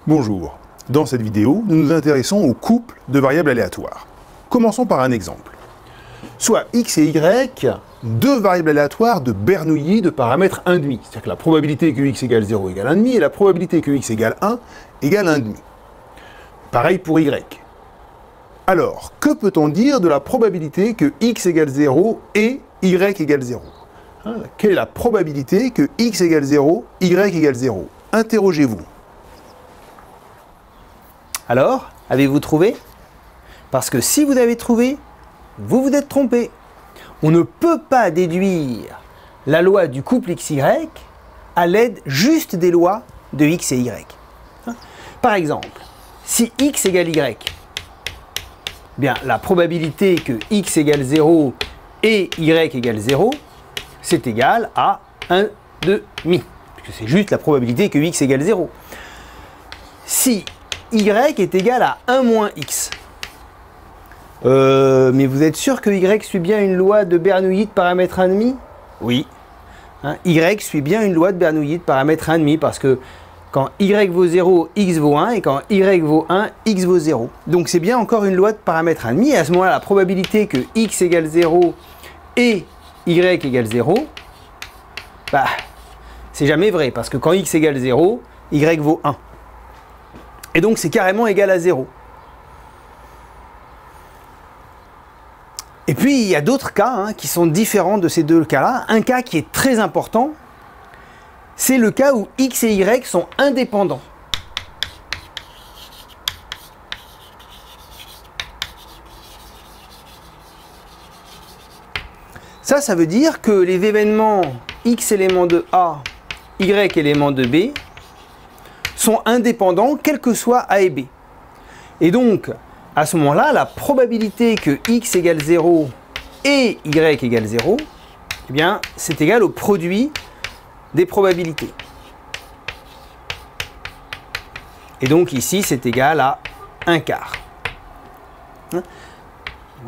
Bonjour, dans cette vidéo, nous nous intéressons au couple de variables aléatoires. Commençons par un exemple. Soit x et y, deux variables aléatoires de Bernoulli de paramètre 1,5. C'est-à-dire que la probabilité que x égale 0 égale 1,5 et la probabilité que x égale 1 égale 1,5. Pareil pour y. Alors, que peut-on dire de la probabilité que x égale 0 et y égale 0 ? Quelle est la probabilité que x égale 0, y égale 0 ? Interrogez-vous. Alors, avez-vous trouvé? Parce que si vous avez trouvé, vous vous êtes trompé. On ne peut pas déduire la loi du couple XY à l'aide juste des lois de x et y. Par exemple, si x égale y, bien, la probabilité que x égale 0 et y égale 0, c'est égal à 1,5, puisque c'est juste la probabilité que x égale 0. Si y est égal à 1 moins x, mais vous êtes sûr que y suit bien une loi de Bernoulli de paramètre 1,5? Oui. Y suit bien une loi de Bernoulli de paramètre 1,5 parce que quand y vaut 0, x vaut 1, et quand y vaut 1, x vaut 0. Donc c'est bien encore une loi de paramètre 1,5, et à ce moment-là, la probabilité que x égale 0 et y égale 0, bah, c'est jamais vrai, parce que quand x égale 0, y vaut 1. Et donc c'est carrément égal à 0. Et puis il y a d'autres cas qui sont différents de ces deux cas-là. Un cas qui est très important, c'est le cas où x et y sont indépendants. Ça veut dire que les événements x élément de A, y élément de B sont indépendants, quels que soient A et B. Et donc, à ce moment-là, la probabilité que x égale 0 et y égale 0, eh bien, c'est égal au produit des probabilités. Et donc ici, c'est égal à 1/4.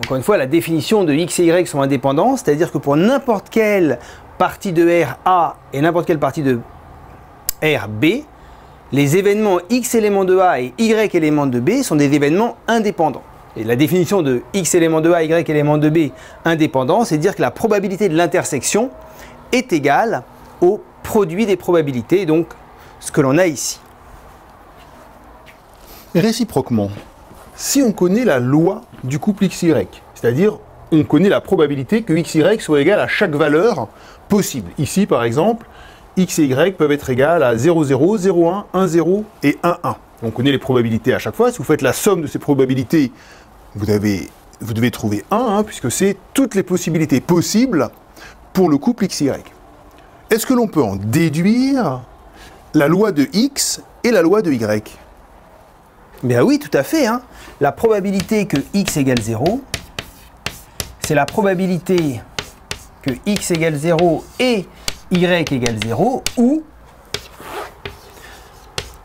Encore une fois, la définition de x et y sont indépendants, c'est-à-dire que pour n'importe quelle partie de R A et n'importe quelle partie de R B, les événements x élément de A et y élément de B sont des événements indépendants. Et la définition de x élément de A, y élément de B indépendant, c'est dire que la probabilité de l'intersection est égale au produit des probabilités, donc ce que l'on a ici. Réciproquement, si on connaît la loi du couple XY, c'est-à-dire on connaît la probabilité que XY soit égal à chaque valeur possible. Ici, par exemple, x et y peuvent être égales à 0, 0, 0, 1, 1, 0 et 1, 1. On connaît les probabilités à chaque fois. Si vous faites la somme de ces probabilités, vous devez trouver 1, puisque c'est toutes les possibilités possibles pour le couple XY. Est-ce que l'on peut en déduire la loi de x et la loi de y? Bien oui, tout à fait. La probabilité que x égale 0, c'est la probabilité que x égale 0 et y égale 0, ou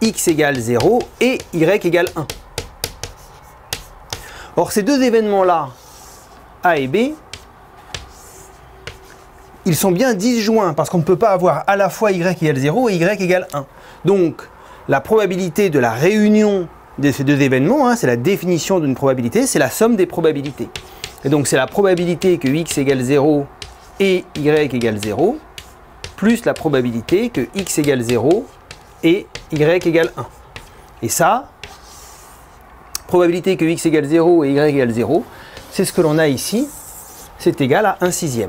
x égale 0 et y égale 1. Or, ces deux événements-là, A et B, ils sont bien disjoints, parce qu'on ne peut pas avoir à la fois y égale 0 et y égale 1. Donc, la probabilité de la réunion de ces deux événements, c'est la définition d'une probabilité, c'est la somme des probabilités. Et donc, c'est la probabilité que x égale 0 et y égale 0, plus la probabilité que x égale 0 et y égale 1. Et ça, probabilité que x égale 0 et y égale 0, c'est ce que l'on a ici, c'est égal à 1/6.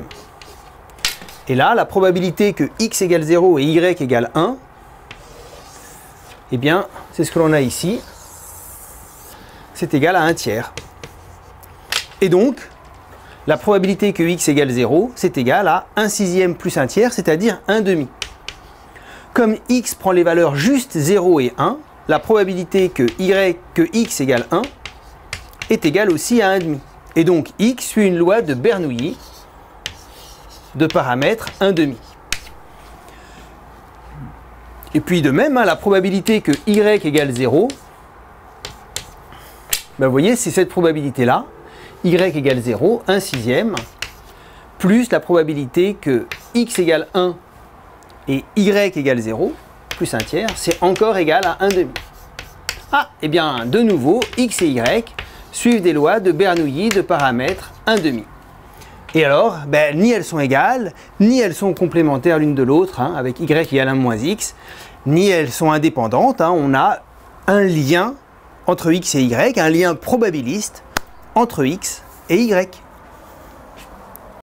Et là, la probabilité que x égale 0 et y égale 1, eh bien, c'est ce que l'on a ici, c'est égal à 1/3. Et donc, la probabilité que x égale 0, c'est égal à 1/6 plus 1/3, c'est-à-dire 1/2. Comme x prend les valeurs juste 0 et 1, la probabilité que x égale 1 est égale aussi à 1/2. Et donc x suit une loi de Bernoulli de paramètre 1/2. Et puis de même, la probabilité que y égale 0, ben vous voyez, c'est cette probabilité-là, y égale 0, 1/6, plus la probabilité que x égale 1 et y égale 0, plus 1/3, c'est encore égal à 1/2. Ah, et bien de nouveau, x et y suivent des lois de Bernoulli de paramètres 1,5. Et alors, ni elles sont égales, ni elles sont complémentaires l'une de l'autre, hein, avec y égale 1 moins x, ni elles sont indépendantes. Hein, on a un lien entre x et y, un lien probabiliste entre x et y.